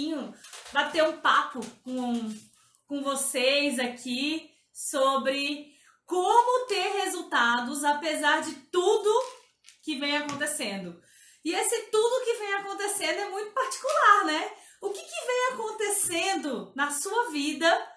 pouquinho, bater um papo com vocês aqui sobre como ter resultados apesar de tudo que vem acontecendo. E esse tudo que vem acontecendo é muito particular, né? O que vem acontecendo na sua vida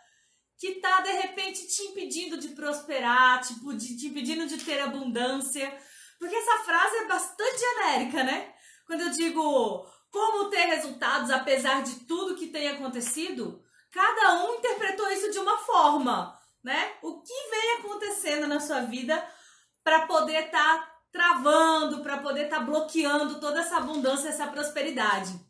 que tá, de repente, te impedindo de prosperar, tipo, te impedindo de ter abundância? Porque essa frase é bastante genérica, né? Quando eu digo como ter resultados apesar de tudo que tem acontecido, cada um interpretou isso de uma forma, né? O que vem acontecendo na sua vida para poder estar travando, para poder estar bloqueando toda essa abundância, essa prosperidade?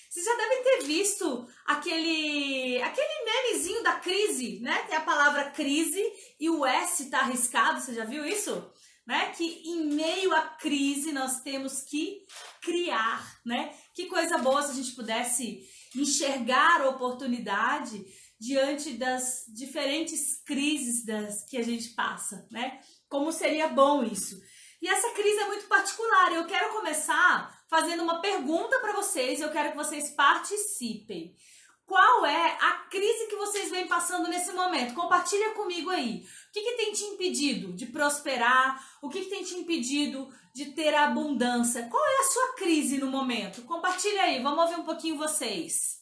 Vocês já devem ter visto aquele memezinho da crise, né? Tem a palavra crise e o S tá arriscado, você já viu isso? Né? Que em meio à crise nós temos que criar, né? Que coisa boa se a gente pudesse enxergar a oportunidade diante das diferentes crises que a gente passa, né? Como seria bom isso. E essa crise é muito particular. Eu quero começar fazendo uma pergunta para vocês. Eu quero que vocês participem. Qual é a crise que vocês vêm passando nesse momento? Compartilha comigo aí. O que tem te impedido de prosperar? O que tem te impedido de ter abundância? Qual é a sua crise no momento? Compartilha aí. Vamos ouvir um pouquinho vocês.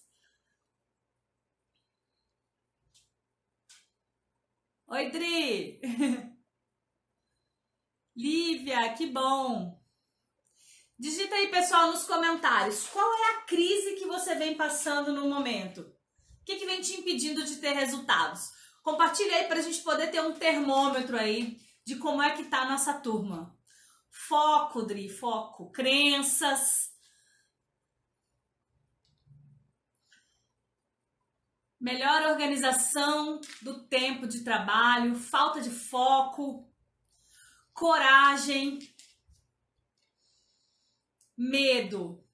Oi, Dri. Lívia, que bom. Digita aí, pessoal, nos comentários. Qual é a crise que você vem passando no momento? O que vem te impedindo de ter resultados? Compartilha aí para a gente poder ter um termômetro aí de como é que tá a nossa turma. Foco, Dri, foco. Crenças. Melhor organização do tempo de trabalho. Falta de foco. Coragem. Medo.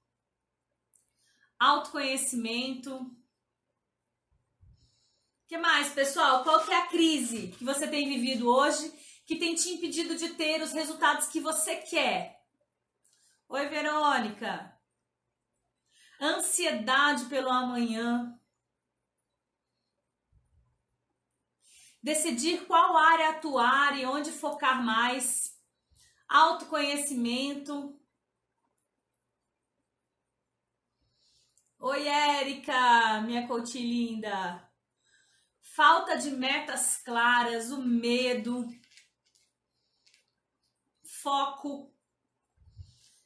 Autoconhecimento. O que mais, pessoal? Qual que é a crise que você tem vivido hoje que tem te impedido de ter os resultados que você quer? Oi, Verônica. Ansiedade pelo amanhã. Decidir qual área atuar e onde focar mais. Autoconhecimento. Oi, Érica, minha coach linda. Falta de metas claras, o medo. Foco.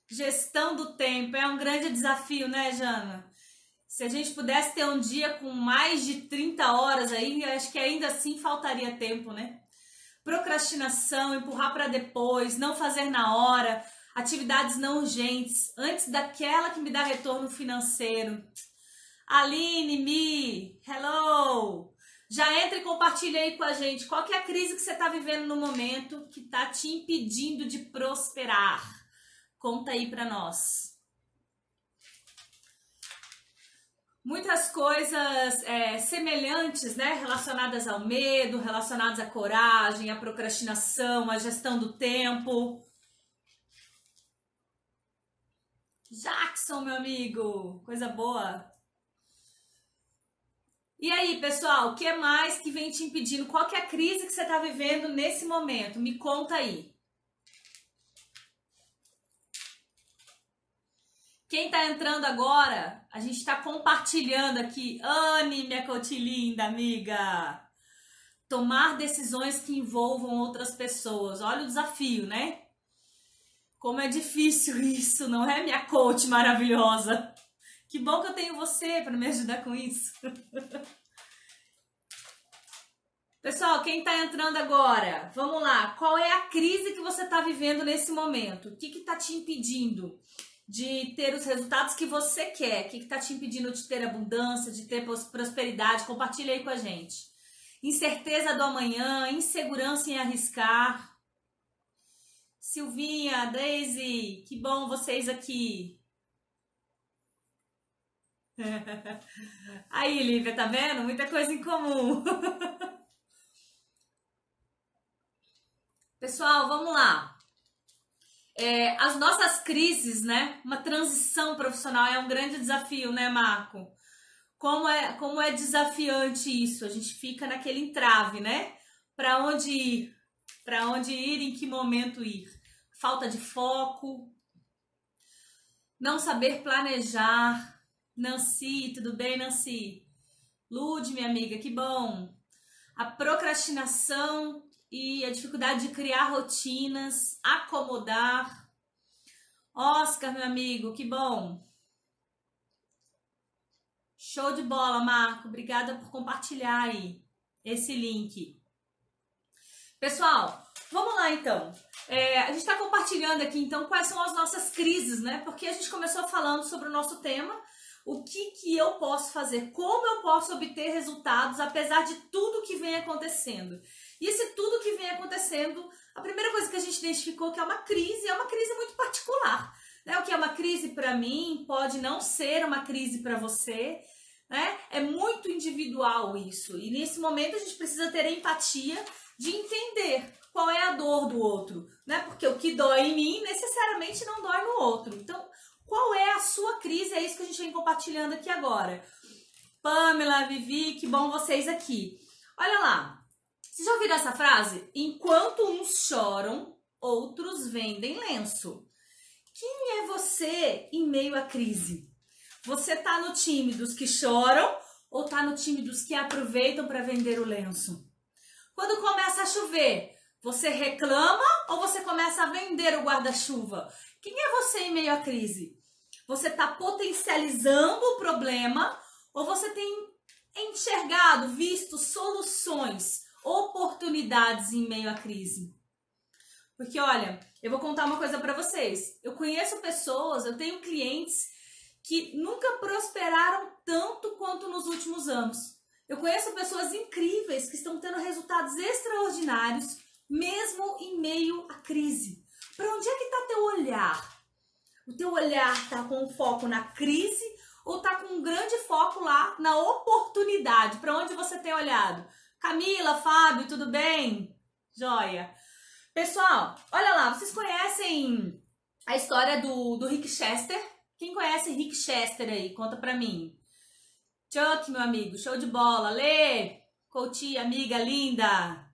Gestão do tempo. É um grande desafio, né, Jana? Se a gente pudesse ter um dia com mais de 30 horas aí, acho que ainda assim faltaria tempo, né? Procrastinação, empurrar para depois, não fazer na hora, atividades não urgentes, antes daquela que me dá retorno financeiro. Aline, Mi, hello! Já entra e compartilha aí com a gente. Qual que é a crise que você está vivendo no momento que está te impedindo de prosperar? Conta aí para nós. Muitas coisas semelhantes, né? Relacionadas ao medo, relacionadas à coragem, à procrastinação, à gestão do tempo. Jackson, meu amigo, coisa boa. E aí, pessoal, o que mais que vem te impedindo? Qual que é a crise que você está vivendo nesse momento? Me conta aí. Quem tá entrando agora, a gente tá compartilhando aqui. Anne, minha coach linda, amiga. Tomar decisões que envolvam outras pessoas. Olha o desafio, né? Como é difícil isso, não é, minha coach maravilhosa? Que bom que eu tenho você para me ajudar com isso. Pessoal, quem tá entrando agora, vamos lá. Qual é a crise que você tá vivendo nesse momento? O que tá te impedindo de ter os resultados que você quer? O que está te impedindo de ter abundância, de ter prosperidade? Compartilha aí com a gente. Incerteza do amanhã, insegurança em arriscar. Silvinha, Daisy, que bom vocês aqui. Aí, Lívia, tá vendo? Muita coisa em comum. Pessoal, vamos lá. As nossas crises, né? Uma transição profissional é um grande desafio, né, Marco? como é desafiante isso. A gente fica naquele entrave, né? Para onde ir? Para onde ir? Em que momento ir? Falta de foco, não saber planejar. Nancy, tudo bem, Nancy? Lude, minha amiga, que bom. A procrastinação e a dificuldade de criar rotinas, acomodar. Oscar, meu amigo, que bom. Show de bola, Marco. Obrigada por compartilhar aí esse link. Pessoal, vamos lá então. A gente está compartilhando aqui então quais são as nossas crises, né? Porque a gente começou falando sobre o nosso tema, o que eu posso fazer, como eu posso obter resultados apesar de tudo que vem acontecendo. E esse tudo que vem acontecendo, a primeira coisa que a gente identificou que é uma crise muito particular. Né? O que é uma crise para mim pode não ser uma crise para você, né? É muito individual isso. E nesse momento a gente precisa ter empatia de entender qual é a dor do outro, né? Porque o que dói em mim necessariamente não dói no outro. Então, qual é a sua crise? É isso que a gente vem compartilhando aqui agora. Pamela, Vivi, que bom vocês aqui. Olha lá, vocês já ouviram essa frase? Enquanto uns choram, outros vendem lenço. Quem é você em meio à crise? Você tá no time dos que choram ou tá no time dos que aproveitam para vender o lenço? Quando começa a chover, você reclama ou você começa a vender o guarda-chuva? Quem é você em meio à crise? Você está potencializando o problema ou você tem enxergado, visto soluções, oportunidades em meio à crise? Porque olha, eu vou contar uma coisa para vocês. Eu conheço pessoas, eu tenho clientes que nunca prosperaram tanto quanto nos últimos anos. Eu conheço pessoas incríveis que estão tendo resultados extraordinários, mesmo em meio à crise. Para onde é que está teu olhar? O teu olhar está com foco na crise ou está com um grande foco lá na oportunidade? Para onde você tem olhado? Camila, Fábio, tudo bem? Joia. Pessoal, olha lá, vocês conhecem a história do Rick Chester? Quem conhece Rick Chester aí? Conta pra mim. Chuck, meu amigo, show de bola. Lê, Coutinho, amiga linda.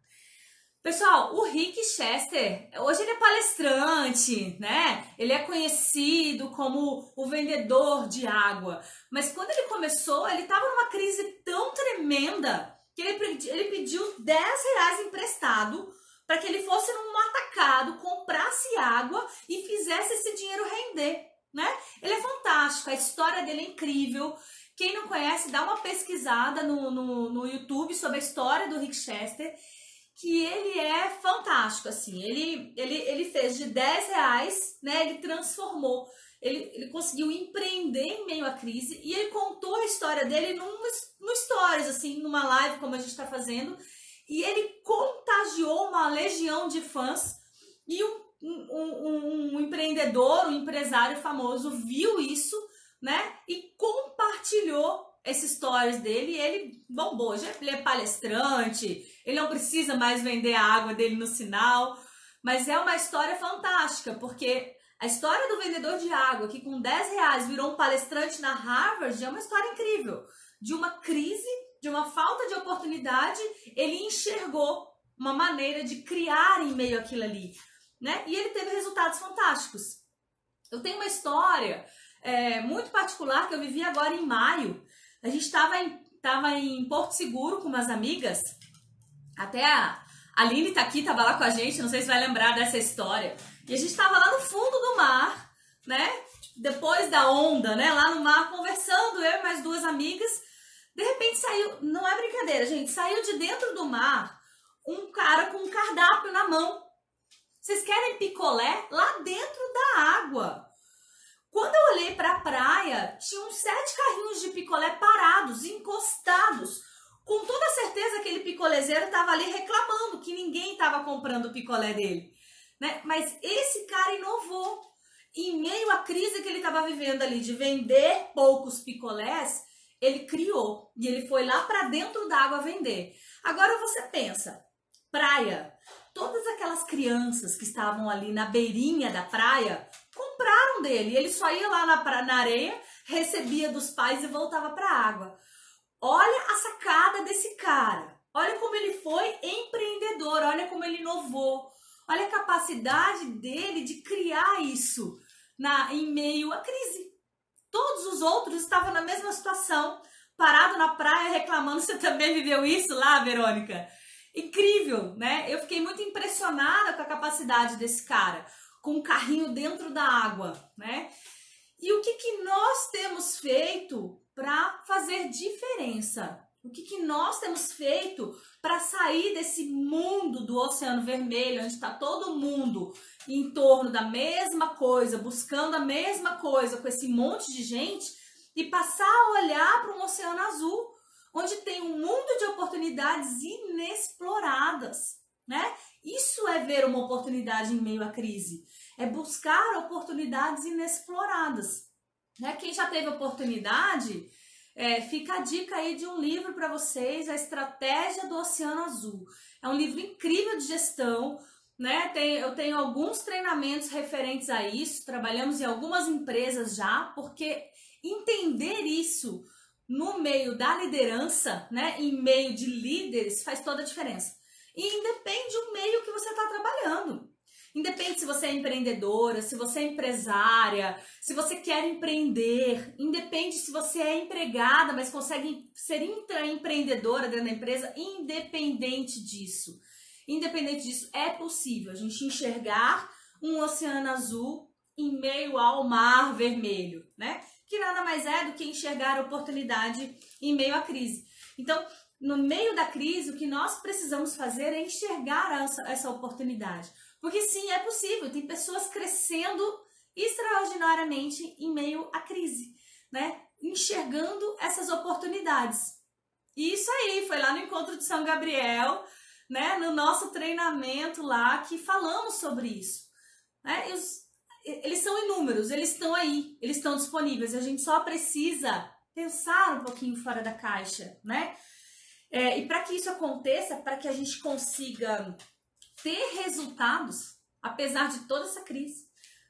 Pessoal, o Rick Chester, hoje ele é palestrante, né? Ele é conhecido como o vendedor de água. Mas quando ele começou, ele estava numa crise tão tremenda que ele pediu 10 reais emprestado para que ele fosse num atacado, comprasse água e fizesse esse dinheiro render, né? Ele é fantástico, a história dele é incrível. Quem não conhece, dá uma pesquisada no YouTube sobre a história do Rick Chester, que ele é fantástico, assim. Ele fez de 10 reais, né? Ele transformou, ele conseguiu empreender em meio à crise e ele contou a história dele no Stories, assim, numa live como a gente está fazendo. E ele contagiou uma legião de fãs e um empreendedor, um empresário famoso viu isso, né? E compartilhou esses stories dele e ele bombou. Já ele é palestrante, ele não precisa mais vender a água dele no sinal, mas é uma história fantástica, porque a história do vendedor de água que com 10 reais virou um palestrante na Harvard é uma história incrível. De uma crise, de uma falta de oportunidade, ele enxergou uma maneira de criar em meio àquilo ali, né? E ele teve resultados fantásticos. Eu tenho uma história muito particular que eu vivi agora em maio. A gente estava em Porto Seguro com umas amigas. Até a Aline tá aqui, tava lá com a gente, não sei se vai lembrar dessa história. E a gente estava lá no fundo do mar, né? Depois da onda, né? Lá no mar, conversando, eu e mais duas amigas. De repente saiu, não é brincadeira, gente, saiu de dentro do mar um cara com um cardápio na mão. Vocês querem picolé? Lá dentro da água. Quando eu olhei para a praia, tinham 7 carrinhos de picolé parados, encostados. Com toda certeza aquele picolezeiro estava ali reclamando que ninguém estava comprando o picolé dele, né? Mas esse cara inovou. Em meio à crise que ele estava vivendo ali de vender poucos picolés, ele criou e ele foi lá para dentro d'água vender. Agora você pensa, praia, todas aquelas crianças que estavam ali na beirinha da praia compraram dele. Ele só ia lá na areia, recebia dos pais e voltava para a água. olha a sacada desse cara. Olha como ele foi empreendedor, olha como ele inovou. Olha a capacidade dele de criar isso em meio à crise. Todos os outros estavam na mesma situação, parado na praia reclamando. Você também viveu isso lá, Verônica? Incrível, né? Eu fiquei muito impressionada com a capacidade desse cara, com um carrinho dentro da água, né? E o que nós temos feito para fazer diferença? O que nós temos feito para sair desse mundo do Oceano Vermelho, onde está todo mundo em torno da mesma coisa, buscando a mesma coisa com esse monte de gente, e passar a olhar para um oceano azul, onde tem um mundo de oportunidades inexploradas, né? Isso é ver uma oportunidade em meio à crise, é buscar oportunidades inexploradas, né? Quem já teve oportunidade, fica a dica aí de um livro para vocês, A Estratégia do Oceano Azul. É um livro incrível de gestão, né? Eu tenho alguns treinamentos referentes a isso, trabalhamos em algumas empresas já, porque entender isso no meio da liderança, né, em meio de líderes, faz toda a diferença. E independe do meio que você está trabalhando. Independe se você é empreendedora, se você é empresária, se você quer empreender. Independe se você é empregada, mas consegue ser intraempreendedora dentro da empresa. Independente disso, é possível a gente enxergar um oceano azul em meio ao mar vermelho, né? Que nada mais é do que enxergar a oportunidade em meio à crise. Então, no meio da crise, o que nós precisamos fazer é enxergar essa oportunidade. Porque sim, é possível, tem pessoas crescendo extraordinariamente em meio à crise, né? Enxergando essas oportunidades. E isso aí, foi lá no Encontro de São Gabriel, né? No nosso treinamento lá, que falamos sobre isso, né? Eles são inúmeros, eles estão aí, eles estão disponíveis, a gente só precisa pensar um pouquinho fora da caixa, né? E para que isso aconteça, para que a gente consiga ter resultados, apesar de toda essa crise,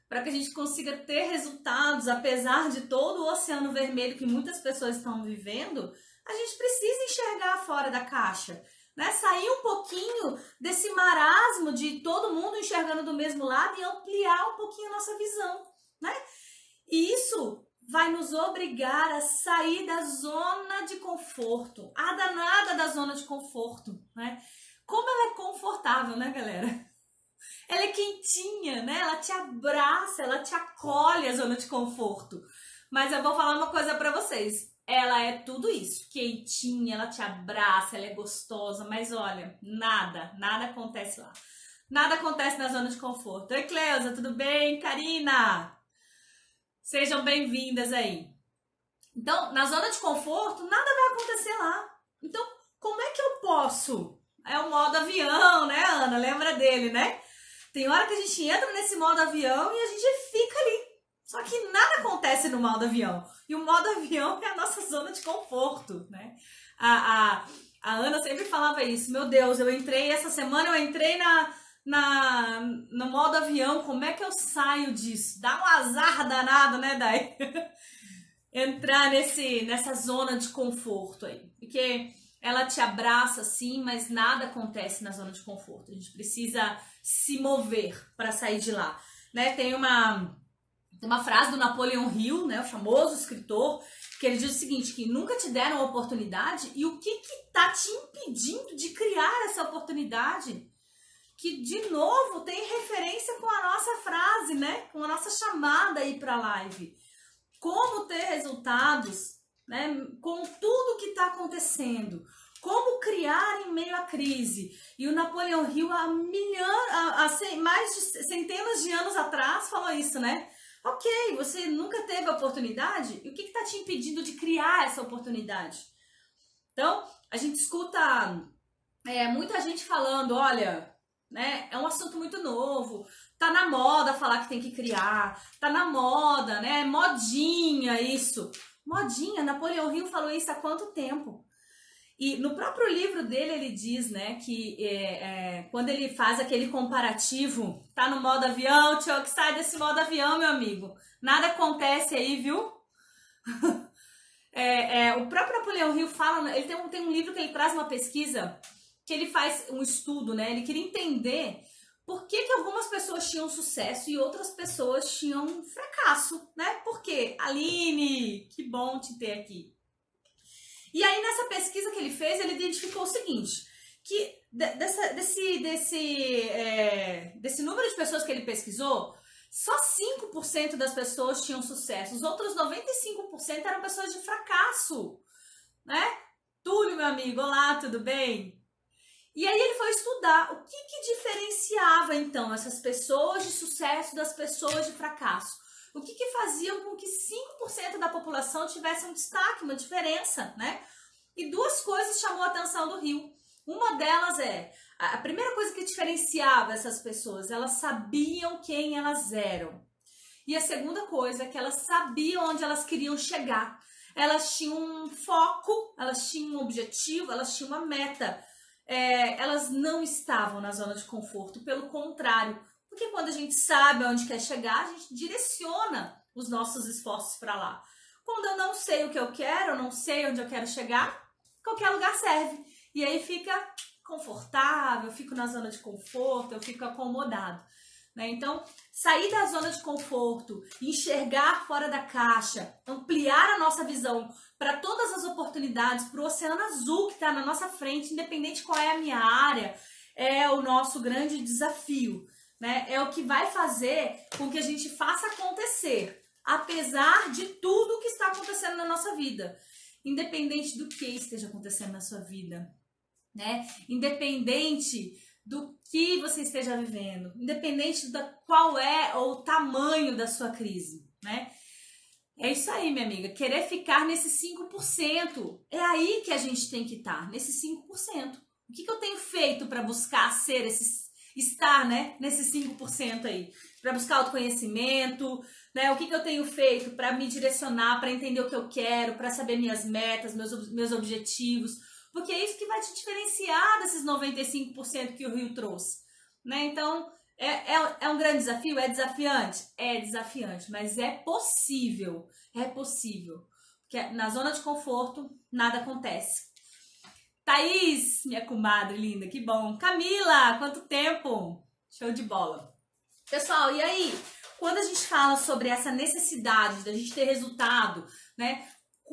para que a gente consiga ter resultados, apesar de todo o oceano vermelho que muitas pessoas estão vivendo, a gente precisa enxergar fora da caixa, né? Sair um pouquinho desse marasmo de todo mundo enxergando do mesmo lado e ampliar um pouquinho a nossa visão, né? E isso vai nos obrigar a sair da zona de conforto, a danada da zona de conforto, né? Como ela é confortável, né, galera? Ela é quentinha, né? Ela te abraça, ela te acolhe, a zona de conforto. Mas eu vou falar uma coisa pra vocês. Ela é tudo isso, quentinha, ela te abraça, ela é gostosa, mas olha, nada acontece lá. Nada acontece na zona de conforto. Oi, Cleusa, tudo bem? Karina? Sejam bem-vindas aí. Então, na zona de conforto, nada vai acontecer lá. Então, como é que eu posso? É o modo avião, né, Ana? Lembra dele, né? Tem hora que a gente entra nesse modo avião e a gente fica ali. Só que nada acontece no modo avião. E o modo avião é a nossa zona de conforto, né? A Ana sempre falava isso. Meu Deus, essa semana eu entrei no modo avião. Como é que eu saio disso? Dá um azar danado, né, Dai? Entrar nessa zona de conforto aí. Porque ela te abraça assim, mas nada acontece na zona de conforto. A gente precisa se mover para sair de lá, né? Tem uma frase do Napoleon Hill, né, o famoso escritor, que ele diz o seguinte, que nunca te deram a oportunidade e o que tá te impedindo de criar essa oportunidade? Que, de novo, tem referência com a nossa frase, né, com a nossa chamada aí para a live. Como ter resultados, né, com tudo que está acontecendo. Como criar em meio à crise. E o Napoleon Hill, há mais de centenas de anos atrás, falou isso, né? Ok, você nunca teve a oportunidade? E o que está te impedindo de criar essa oportunidade? Então, a gente escuta muita gente falando, olha, né, é um assunto muito novo, tá na moda falar que tem que criar, tá na moda, né, modinha isso. Modinha, Napoleon Hill falou isso há quanto tempo? E no próprio livro dele ele diz, né, que quando ele faz aquele comparativo, tá no modo avião, tchau, que sai desse modo avião, meu amigo. Nada acontece aí, viu? O próprio Napoleão Hill fala, ele tem um livro que ele traz uma pesquisa, que ele faz um estudo, né? Ele queria entender por que algumas pessoas tinham sucesso e outras pessoas tinham fracasso, né? Por quê?Esse que bom te ter aqui. E aí, nessa pesquisa que ele fez, ele identificou o seguinte, que desse número de pessoas que ele pesquisou, só 5% das pessoas tinham sucesso, os outros 95% eram pessoas de fracasso, né? Túlio, meu amigo, olá, tudo bem? E aí ele foi estudar o que diferenciava, então, essas pessoas de sucesso das pessoas de fracasso. O que fazia com que 5% da população tivesse um destaque, uma diferença, né? E duas coisas chamou a atenção do Hill. Uma delas a primeira coisa que diferenciava essas pessoas, elas sabiam quem elas eram. E a segunda coisa é que elas sabiam onde elas queriam chegar. Elas tinham um foco, elas tinham um objetivo, elas tinham uma meta. Elas não estavam na zona de conforto, pelo contrário. Porque quando a gente sabe onde quer chegar, a gente direciona os nossos esforços para lá. Quando eu não sei o que eu quero, eu não sei onde eu quero chegar, qualquer lugar serve. E aí fica confortável, eu fico na zona de conforto, eu fico acomodado. Né? Então, sair da zona de conforto, enxergar fora da caixa, ampliar a nossa visão para todas as oportunidades, para o oceano azul que está na nossa frente, independente qual é a minha área, é o nosso grande desafio. Né? É o que vai fazer com que a gente faça acontecer, apesar de tudo que está acontecendo na nossa vida. Independente do que esteja acontecendo na sua vida. Né? Independente do que você esteja vivendo, independente da qual é o tamanho da sua crise, né? É isso aí, minha amiga, querer ficar nesse 5%, é aí que a gente tem que estar, nesse 5%. O que eu tenho feito para buscar estar, né, nesse 5% aí? Para buscar autoconhecimento, né? O que eu tenho feito para me direcionar, para entender o que eu quero, para saber minhas metas, meus objetivos, porque é isso que vai te diferenciar desses 95% que o Rio trouxe, né? Então, é um grande desafio? É desafiante? É desafiante, mas é possível. É possível. Porque na zona de conforto, nada acontece. Thaís, minha comadre linda, que bom. Camila, quanto tempo? Show de bola. Pessoal, e aí? Quando a gente fala sobre essa necessidade da gente ter resultado, né?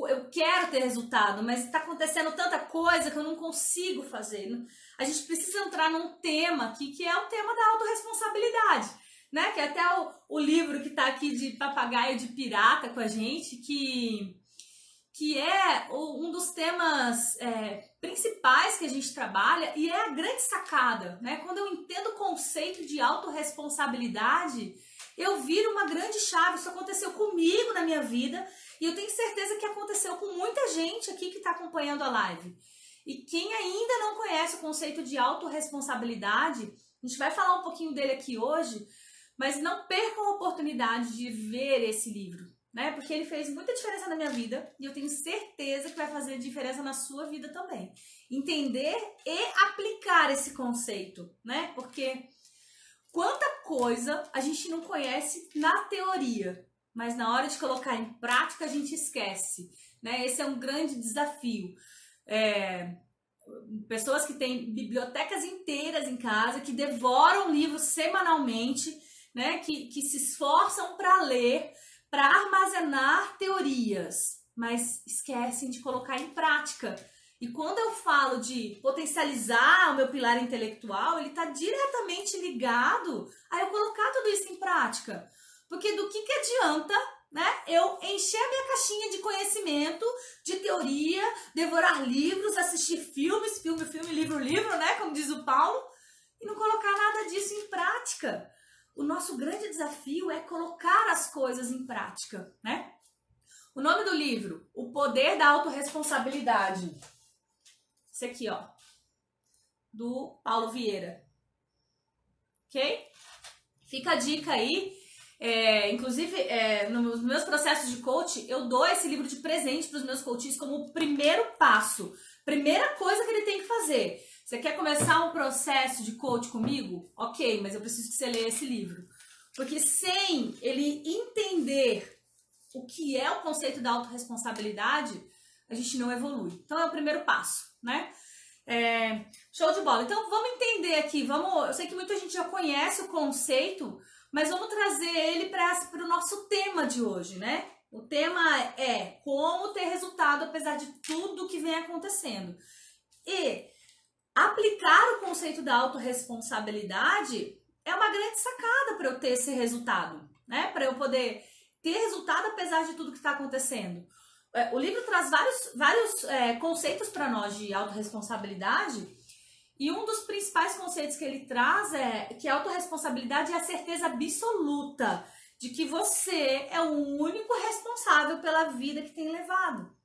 Eu quero ter resultado, mas está acontecendo tanta coisa que eu não consigo fazer. A gente precisa entrar num tema aqui, que é o tema da autorresponsabilidade, né? Que é até o livro que está aqui de papagaio de pirata com a gente, que é um dos temas principais que a gente trabalha e é a grande sacada, né? Quando eu entendo o conceito de autorresponsabilidade, eu viro uma grande chave. Isso aconteceu comigo na minha vida e eu tenho certeza que aconteceu com muita gente aqui que está acompanhando a live. E quem ainda não conhece o conceito de autorresponsabilidade, a gente vai falar um pouquinho dele aqui hoje, mas não percam a oportunidade de ver esse livro, né? Porque ele fez muita diferença na minha vida e eu tenho certeza que vai fazer diferença na sua vida também. Entender e aplicar esse conceito, né? Porque quanta coisa a gente não conhece na teoria, mas na hora de colocar em prática a gente esquece, né? Esse é um grande desafio. Pessoas que têm bibliotecas inteiras em casa, que devoram livros semanalmente, né? Que se esforçam para ler, para armazenar teorias, mas esquecem de colocar em prática. E quando eu falo de potencializar o meu pilar intelectual, ele está diretamente ligado a eu colocar tudo isso em prática. Porque do que adianta, né, eu encher a minha caixinha de conhecimento, de teoria, devorar livros, assistir filmes, filme, livro, né, como diz o Paulo, e não colocar nada disso em prática. O nosso grande desafio é colocar as coisas em prática, né? O nome do livro, O Poder da Autorresponsabilidade. Esse aqui, ó, do Paulo Vieira. Ok? Fica a dica aí. Inclusive, nos meus processos de coach, eu dou esse livro de presente para os meus coaches como o primeiro passo. Primeira coisa que ele tem que fazer. Você quer começar um processo de coach comigo? Ok, mas eu preciso que você leia esse livro. Porque sem ele entender o que é o conceito da autorresponsabilidade, a gente não evolui. Então é o primeiro passo, né? Show de bola. Então vamos entender aqui, eu sei que muita gente já conhece o conceito, mas vamos trazer ele para o nosso tema de hoje, né? O tema é como ter resultado apesar de tudo que vem acontecendo. E aplicar o conceito da autorresponsabilidade é uma grande sacada para eu ter esse resultado, né? Para eu poder ter resultado apesar de tudo que está acontecendo. O livro traz vários conceitos para nós de autorresponsabilidade, e um dos principais conceitos que ele traz é que a autorresponsabilidade é a certeza absoluta de que você é o único responsável pela vida que tem levado.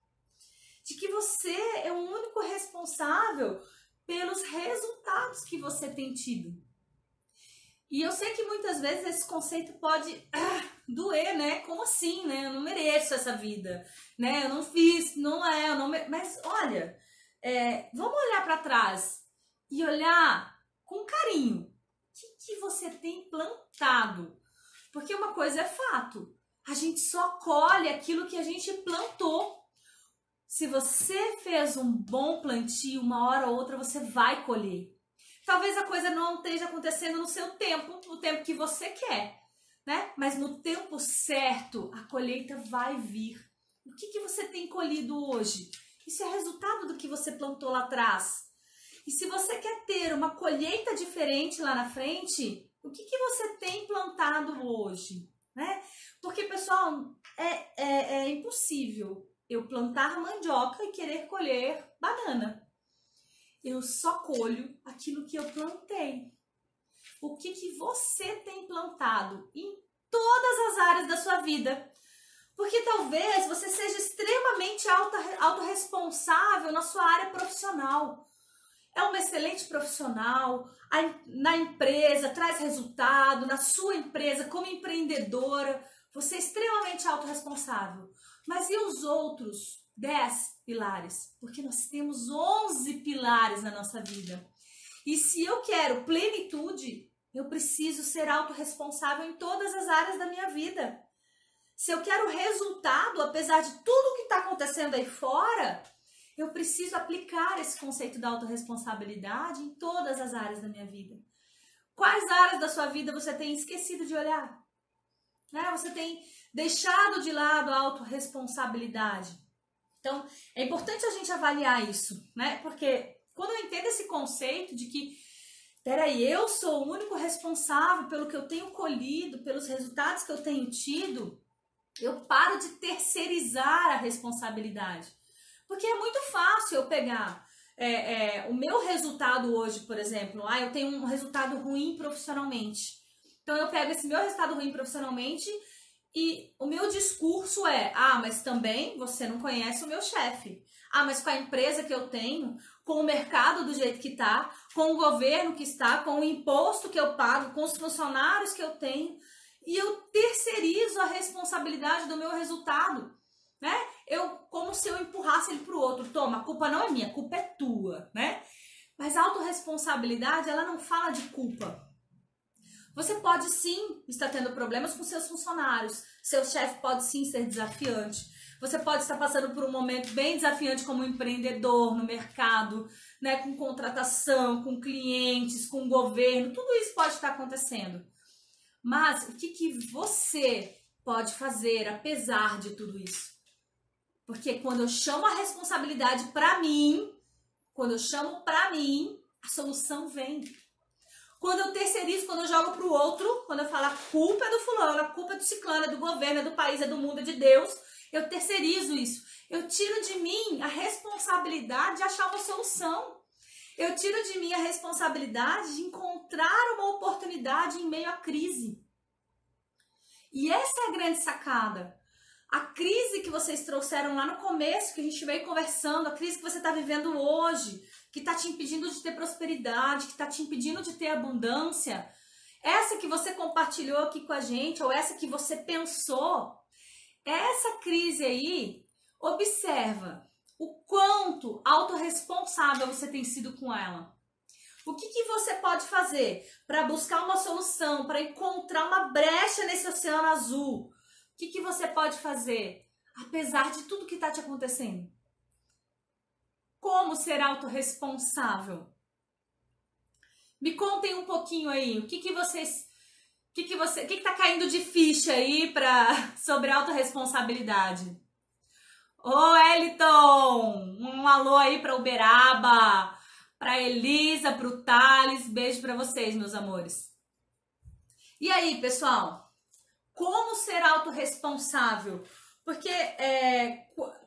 De que você é o único responsável pelos resultados que você tem tido. E eu sei que muitas vezes esse conceito pode doer, né? Como assim, né? Eu não mereço essa vida, né? Eu não fiz, eu não mereço. Mas olha, vamos olhar para trás e olhar com carinho. O que você tem plantado? Porque uma coisa é fato, a gente só colhe aquilo que a gente plantou. Se você fez um bom plantio, uma hora ou outra você vai colher. Talvez a coisa não esteja acontecendo no seu tempo, no tempo que você quer, né? Mas no tempo certo, a colheita vai vir. O que você tem colhido hoje? Isso é resultado do que você plantou lá atrás. E se você quer ter uma colheita diferente lá na frente, o que você tem plantado hoje, né? Porque, pessoal, é impossível eu plantar mandioca e querer colher banana. Eu só colho aquilo que eu plantei. O que você tem plantado em todas as áreas da sua vida? Porque talvez você seja extremamente autorresponsável na sua área profissional. É uma excelente profissional, na empresa, traz resultado, na sua empresa, como empreendedora, você é extremamente autorresponsável. Mas e os outros 10 pilares? Porque nós temos 11 pilares na nossa vida. E se eu quero plenitude, eu preciso ser autorresponsável em todas as áreas da minha vida. Se eu quero resultado, apesar de tudo que está acontecendo aí fora, eu preciso aplicar esse conceito da autorresponsabilidade em todas as áreas da minha vida. Quais áreas da sua vida você tem esquecido de olhar? Né? Você tem deixado de lado a autorresponsabilidade? Então, é importante a gente avaliar isso, né? Porque quando eu entendo esse conceito de que, peraí, eu sou o único responsável pelo que eu tenho colhido, pelos resultados que eu tenho tido, eu paro de terceirizar a responsabilidade. Porque é muito fácil eu pegar o meu resultado hoje, por exemplo. Eu tenho um resultado ruim profissionalmente. Então eu pego esse meu resultado ruim profissionalmente e o meu discurso mas também você não conhece o meu chefe. Mas com a empresa que eu tenho, com o mercado do jeito que está, com o governo que está, com o imposto que eu pago, com os funcionários que eu tenho, e eu terceirizo a responsabilidade do meu resultado, né? Como se eu empurrasse ele pro outro. Toma, a culpa não é minha, a culpa é tua, né? Mas a autorresponsabilidade, ela não fala de culpa. Você pode sim estar tendo problemas com seus funcionários. Seu chefe pode sim ser desafiante. Você pode estar passando por um momento bem desafiante como empreendedor no mercado, né? Com contratação, com clientes, com governo. Tudo isso pode estar acontecendo. Mas o que você pode fazer apesar de tudo isso? Porque quando eu chamo a responsabilidade para mim, a solução vem. Quando eu terceirizo, quando eu jogo pro outro, quando eu falo a culpa é do fulano, a culpa é do ciclano, é do governo, é do país, é do mundo, é de Deus, eu terceirizo isso. Eu tiro de mim a responsabilidade de achar uma solução. Eu tiro de mim a responsabilidade de encontrar uma oportunidade em meio à crise. E essa é a grande sacada. A crise que vocês trouxeram lá no começo, que a gente veio conversando, a crise que você está vivendo hoje, que está te impedindo de ter prosperidade, que está te impedindo de ter abundância, essa que você compartilhou aqui com a gente, ou essa que você pensou, essa crise aí, observa o quanto autorresponsável você tem sido com ela. O que você pode fazer para buscar uma solução, para encontrar uma brecha nesse oceano azul? O que você pode fazer, apesar de tudo que está te acontecendo? como ser autorresponsável? Me contem um pouquinho aí, o que tá caindo de ficha aí sobre autorresponsabilidade? Ô, Eliton, um alô aí pra Uberaba, pra Elisa, pro Thales, beijo pra vocês, meus amores. E aí, pessoal, como ser autorresponsável? Porque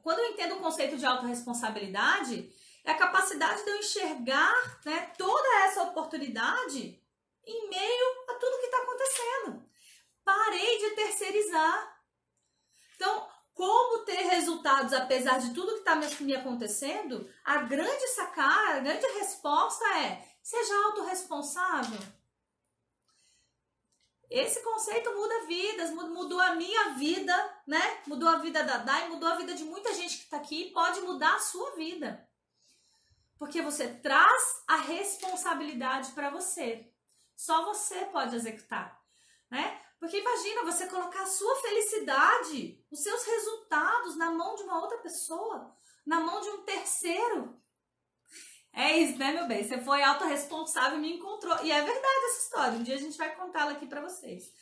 quando eu entendo o conceito de autorresponsabilidade, é a capacidade de eu enxergar, né, toda essa oportunidade em meio a tudo que está acontecendo. Parei de terceirizar. Então, como ter resultados apesar de tudo que está me acontecendo? A grande sacada, a grande resposta é: seja autorresponsável. Esse conceito muda vidas, mudou a minha vida, né? Mudou a vida da Dai, mudou a vida de muita gente que está aqui e pode mudar a sua vida. Porque você traz a responsabilidade para você. Só você pode executar, né? Porque imagina você colocar a sua felicidade, os seus resultados na mão de uma outra pessoa, na mão de um terceiro. É isso, né, meu bem? Você foi autorresponsável e me encontrou. E é verdade essa história. Um dia a gente vai contá-la aqui para vocês,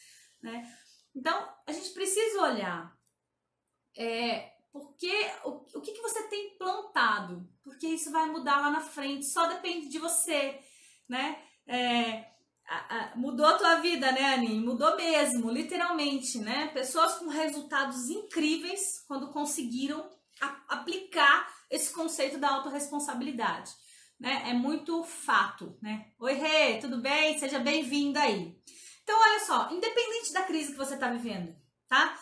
né? Então, a gente precisa olhar porque o que você tem plantado, porque isso vai mudar lá na frente, só depende de você, né? Mudou a tua vida, né, Aninha? Mudou mesmo, literalmente, né? Pessoas com resultados incríveis quando conseguiram aplicar esse conceito da autorresponsabilidade, né? É muito fato, né? Oi, Rê, tudo bem? Seja bem-vinda aí. Então, olha só, independente da crise que você está vivendo, tá?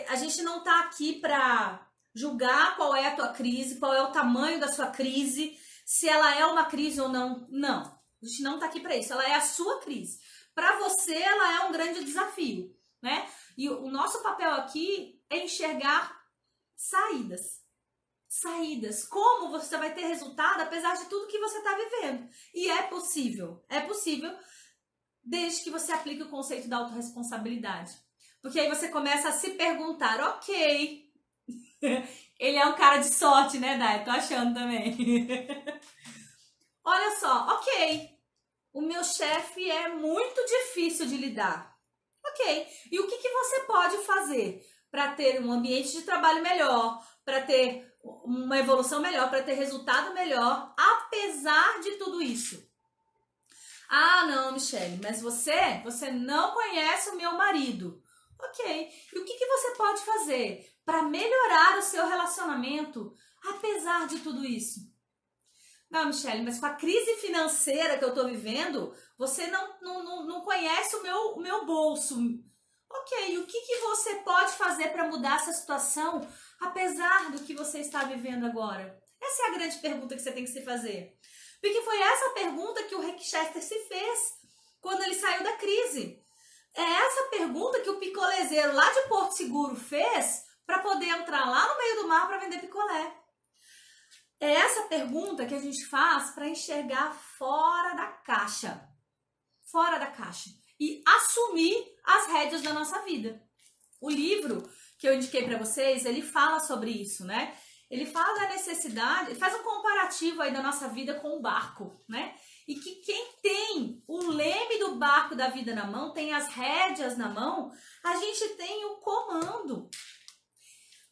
A gente não tá aqui para julgar qual é a tua crise, qual é o tamanho da sua crise, se ela é uma crise ou não. Não, a gente não tá aqui para isso. Ela é a sua crise. Para você, ela é um grande desafio, né? E o nosso papel aqui é enxergar saídas. Saídas. Como você vai ter resultado apesar de tudo que você está vivendo. E é possível desde que você aplique o conceito da autorresponsabilidade. Porque aí você começa a se perguntar, ok, ele é um cara de sorte, né, Dai? Tô achando também. Olha só, ok, o meu chefe é muito difícil de lidar. Ok, e o que você pode fazer para ter um ambiente de trabalho melhor, para ter uma evolução melhor, para ter resultado melhor, apesar de tudo isso? Ah, não, Michele, mas você não conhece o meu marido. Ok, e o que você pode fazer para melhorar o seu relacionamento, apesar de tudo isso? Não, Michele, mas com a crise financeira que eu tô vivendo, você não conhece o meu bolso. Ok, e o que você pode fazer para mudar essa situação, apesar do que você está vivendo agora? Essa é a grande pergunta que você tem que se fazer. Porque foi essa pergunta que o Rick Chester se fez quando ele saiu da crise. É essa pergunta que o picolezeiro lá de Porto Seguro fez para poder entrar lá no meio do mar para vender picolé. É essa pergunta que a gente faz para enxergar fora da caixa. Fora da caixa. E assumir as rédeas da nossa vida. O livro que eu indiquei para vocês, ele fala sobre isso, né? Ele fala da necessidade, faz um comparativo aí da nossa vida com o barco, né? E que quem tem o leme do barco da vida na mão, tem as rédeas na mão, a gente tem o comando.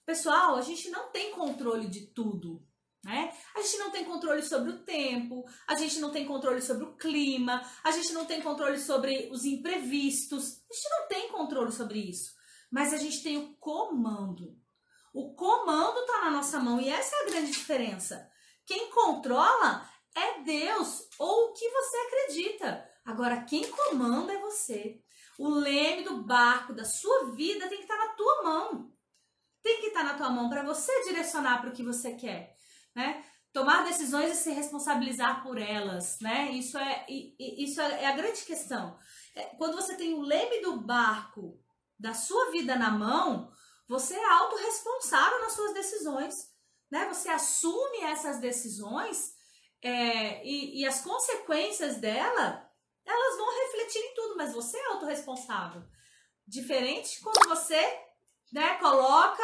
Pessoal, a gente não tem controle de tudo, né? A gente não tem controle sobre o tempo, a gente não tem controle sobre o clima, a gente não tem controle sobre os imprevistos, a gente não tem controle sobre isso, mas a gente tem o comando. O comando tá na nossa mão e essa é a grande diferença. Quem controla é Deus ou o que você acredita. Agora, quem comanda é você. O leme do barco da sua vida tem que estar na tua mão. Tem que estar na tua mão para você direcionar para o que você quer, né? Tomar decisões e se responsabilizar por elas, né? Isso é a grande questão. Quando você tem o leme do barco da sua vida na mão, você é autorresponsável nas suas decisões, né? Você assume essas decisões e as consequências dela, elas vão refletir em tudo, mas você é autorresponsável. Diferente quando você, né, coloca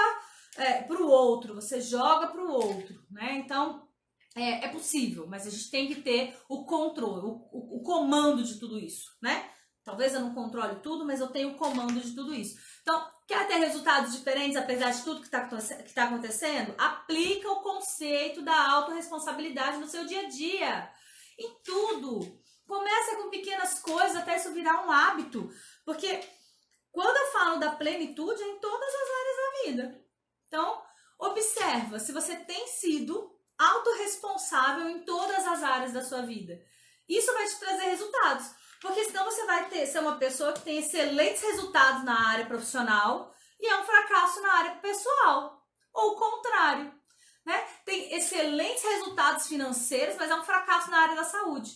para o outro, você joga para o outro, né? Então, é possível, mas a gente tem que ter o controle, o comando de tudo isso, né? Talvez eu não controle tudo, mas eu tenho o comando de tudo isso. Então, quer ter resultados diferentes apesar de tudo que tá acontecendo? Aplica o conceito da autorresponsabilidade no seu dia a dia. Em tudo. Começa com pequenas coisas até isso virar um hábito. Porque quando eu falo da plenitude, é em todas as áreas da vida. Então, observa se você tem sido autorresponsável em todas as áreas da sua vida. Isso vai te trazer resultados. Porque senão você vai ser uma pessoa que tem excelentes resultados na área profissional e é um fracasso na área pessoal. Ou o contrário, né? Tem excelentes resultados financeiros, mas é um fracasso na área da saúde.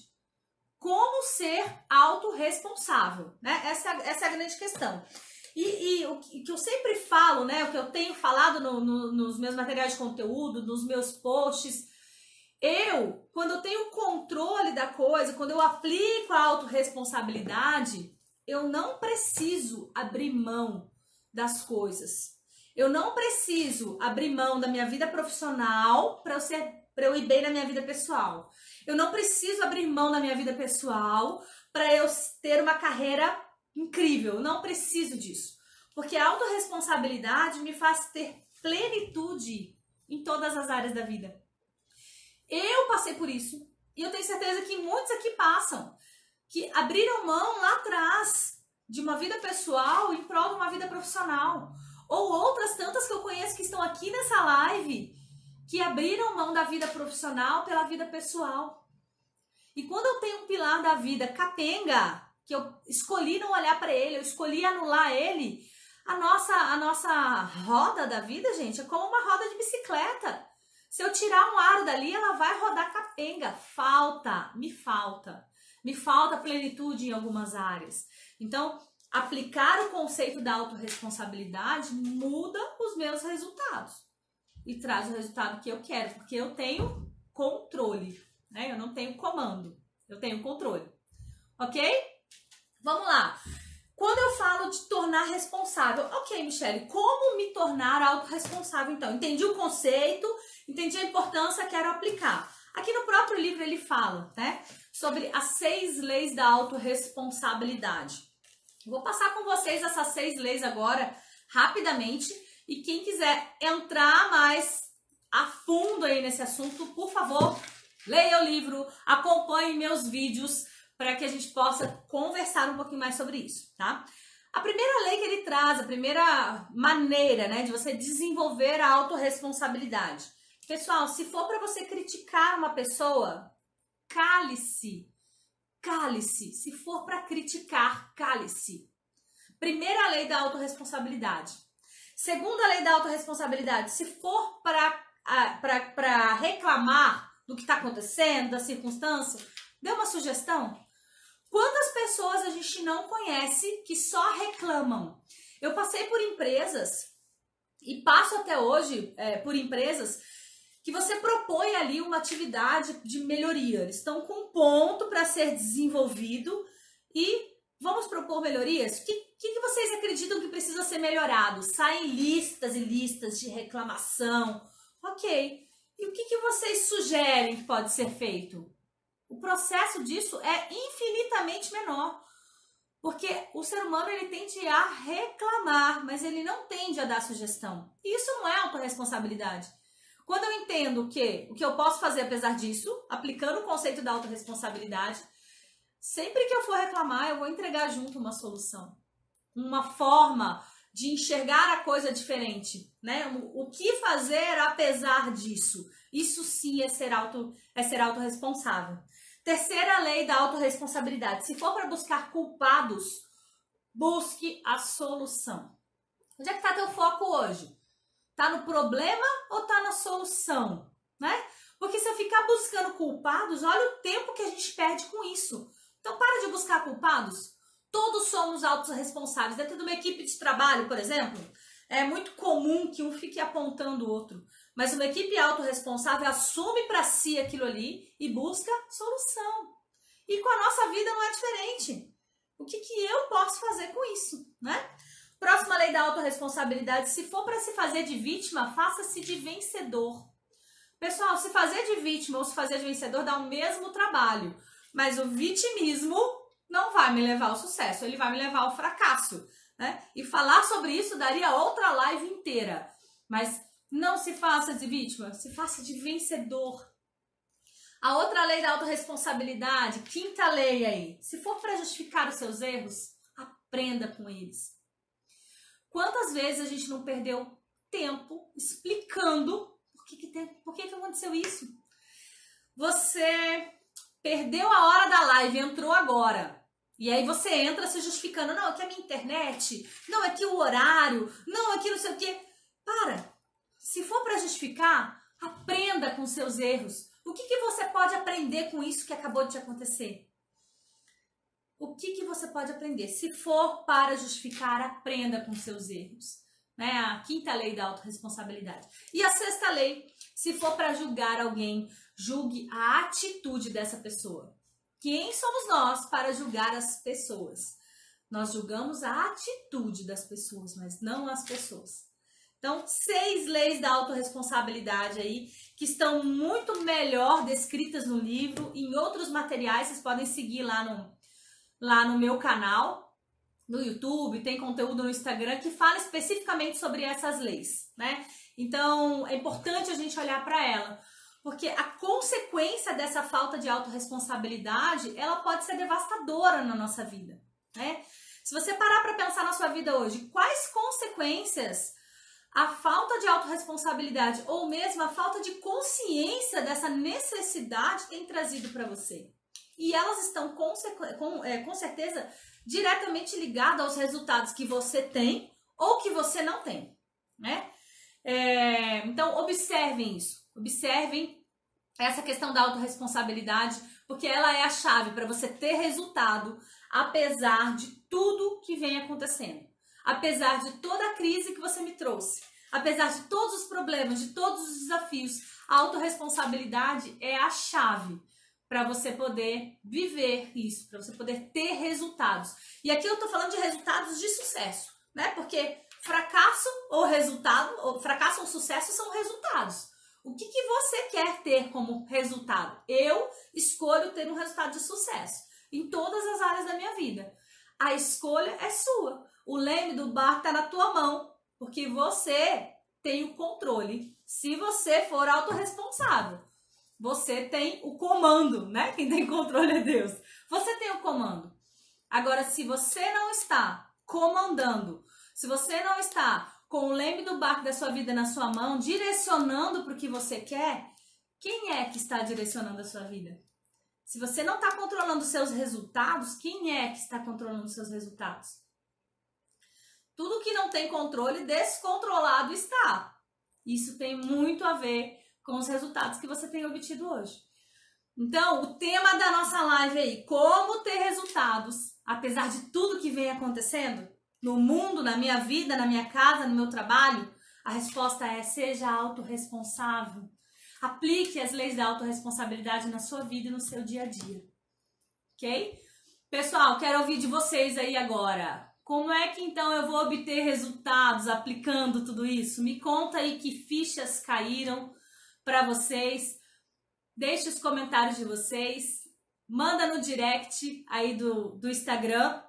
Como ser autorresponsável, né? Essa é a grande questão. E o que eu sempre falo, né? O que eu tenho falado nos meus materiais de conteúdo, nos meus posts, quando eu tenho controle da coisa, quando eu aplico a autorresponsabilidade, eu não preciso abrir mão das coisas. Eu não preciso abrir mão da minha vida profissional para eu ir bem na minha vida pessoal. Eu não preciso abrir mão da minha vida pessoal para eu ter uma carreira incrível. Eu não preciso disso. Porque a autorresponsabilidade me faz ter plenitude em todas as áreas da vida. Eu passei por isso e eu tenho certeza que muitos aqui passam, que abriram mão lá atrás de uma vida pessoal em prol de uma vida profissional. Ou outras tantas que eu conheço que estão aqui nessa live, que abriram mão da vida profissional pela vida pessoal. E quando eu tenho um pilar da vida capenga, que eu escolhi não olhar para ele, eu escolhi anular ele, a nossa roda da vida, gente, é como uma roda de bicicleta. Se eu tirar um aro dali, ela vai rodar capenga. Me falta plenitude em algumas áreas. Então, aplicar o conceito da autorresponsabilidade muda os meus resultados e traz o resultado que eu quero, porque eu tenho controle, né? Eu não tenho comando, eu tenho controle. Ok? Vamos lá. Quando eu falo de tornar responsável, ok, Michele, como me tornar autorresponsável então? Entendi o conceito, entendi a importância, quero aplicar. Aqui no próprio livro ele fala, né, sobre as 6 leis da autorresponsabilidade. Vou passar com vocês essas 6 leis agora, rapidamente, e quem quiser entrar mais a fundo aí nesse assunto, por favor, leia o livro, acompanhe meus vídeos, para que a gente possa conversar um pouquinho mais sobre isso, tá? A primeira lei que ele traz, a primeira maneira, né, de você desenvolver a autorresponsabilidade. Pessoal, se for para você criticar uma pessoa, cale-se. Cale-se. Se for para criticar, cale-se. Primeira lei da autorresponsabilidade. Segunda lei da autorresponsabilidade, se for para reclamar do que está acontecendo, da circunstância, dê uma sugestão. Quantas pessoas a gente não conhece que só reclamam? Eu passei por empresas e passo até hoje por empresas que você propõe ali uma atividade de melhoria. Eles estão com um ponto para ser desenvolvido e vamos propor melhorias? O que vocês acreditam que precisa ser melhorado? Saem listas e listas de reclamação. Ok. E o que vocês sugerem que pode ser feito? O processo disso é infinitamente menor, porque o ser humano ele tende a reclamar, mas ele não tende a dar sugestão. E isso não é autorresponsabilidade. Quando eu entendo o que eu posso fazer apesar disso, aplicando o conceito da autorresponsabilidade, sempre que eu for reclamar, eu vou entregar junto uma solução, uma forma de enxergar a coisa diferente, né? O que fazer apesar disso? Isso sim é ser autorresponsável. Terceira lei da autorresponsabilidade. Se for para buscar culpados, busque a solução. Onde é que está teu foco hoje? Está no problema ou está na solução? Né? Porque se eu ficar buscando culpados, olha o tempo que a gente perde com isso. Então para de buscar culpados. Todos somos autorresponsáveis. Dentro de uma equipe de trabalho, por exemplo, é muito comum que um fique apontando o outro. Mas uma equipe autorresponsável assume para si aquilo ali e busca solução. E com a nossa vida não é diferente. O que eu posso fazer com isso, né? Próxima lei da autorresponsabilidade. Se for para se fazer de vítima, faça-se de vencedor. Pessoal, se fazer de vítima ou se fazer de vencedor dá o mesmo trabalho, mas o vitimismo não vai me levar ao sucesso, ele vai me levar ao fracasso, né? E falar sobre isso daria outra live inteira, mas não se faça de vítima, se faça de vencedor. A outra lei da autorresponsabilidade, quinta lei aí, se for para justificar os seus erros, aprenda com eles. Quantas vezes a gente não perdeu tempo explicando por que aconteceu isso? Você perdeu a hora da live, entrou agora. E aí você entra se justificando. Não, aqui é a minha internet. Não, aqui o horário. Não, aqui não sei o quê. Para. Se for para justificar, aprenda com seus erros. O que você pode aprender com isso que acabou de te acontecer? O que você pode aprender? Se for para justificar, aprenda com seus erros. Né? A quinta lei da autorresponsabilidade. E a sexta lei, se for para julgar alguém, julgue a atitude dessa pessoa. Quem somos nós para julgar as pessoas? Nós julgamos a atitude das pessoas, mas não as pessoas. Então, 6 leis da autorresponsabilidade aí, que estão muito melhor descritas no livro. Em outros materiais, vocês podem seguir lá no meu canal, no YouTube, tem conteúdo no Instagram que fala especificamente sobre essas leis, né? Então, é importante a gente olhar para ela, porque a consequência dessa falta de autorresponsabilidade, ela pode ser devastadora na nossa vida, né? Se você parar para pensar na sua vida hoje, quais consequências a falta de autorresponsabilidade ou mesmo a falta de consciência dessa necessidade tem trazido para você? E elas estão com certeza diretamente ligadas aos resultados que você tem ou que você não tem, né? Então, observem isso. Observem essa questão da autorresponsabilidade, porque ela é a chave para você ter resultado, apesar de tudo que vem acontecendo. Apesar de toda a crise que você me trouxe, apesar de todos os problemas, de todos os desafios, a autorresponsabilidade é a chave para você poder viver isso, para você poder ter resultados. E aqui eu tô falando de resultados de sucesso, né? Porque fracasso ou sucesso são resultados. O que você quer ter como resultado? Eu escolho ter um resultado de sucesso em todas as áreas da minha vida. A escolha é sua. O leme do barco tá na tua mão, porque você tem o controle. Se você for autorresponsável, você tem o comando, né? Quem tem controle é Deus. Você tem o comando. Agora, se você não está comandando, se você não está com o leme do barco da sua vida na sua mão, direcionando para o que você quer, quem é que está direcionando a sua vida? Se você não está controlando os seus resultados, quem é que está controlando os seus resultados? Tudo que não tem controle, descontrolado está. Isso tem muito a ver com os resultados que você tem obtido hoje. Então, o tema da nossa live aí, como ter resultados, apesar de tudo que vem acontecendo no mundo, na minha vida, na minha casa, no meu trabalho, a resposta é: seja autorresponsável. Aplique as leis da autorresponsabilidade na sua vida e no seu dia a dia. Ok? Pessoal, quero ouvir de vocês aí agora. Como é que então eu vou obter resultados aplicando tudo isso? Me conta aí que fichas caíram para vocês. Deixe os comentários de vocês. Manda no direct aí do Instagram.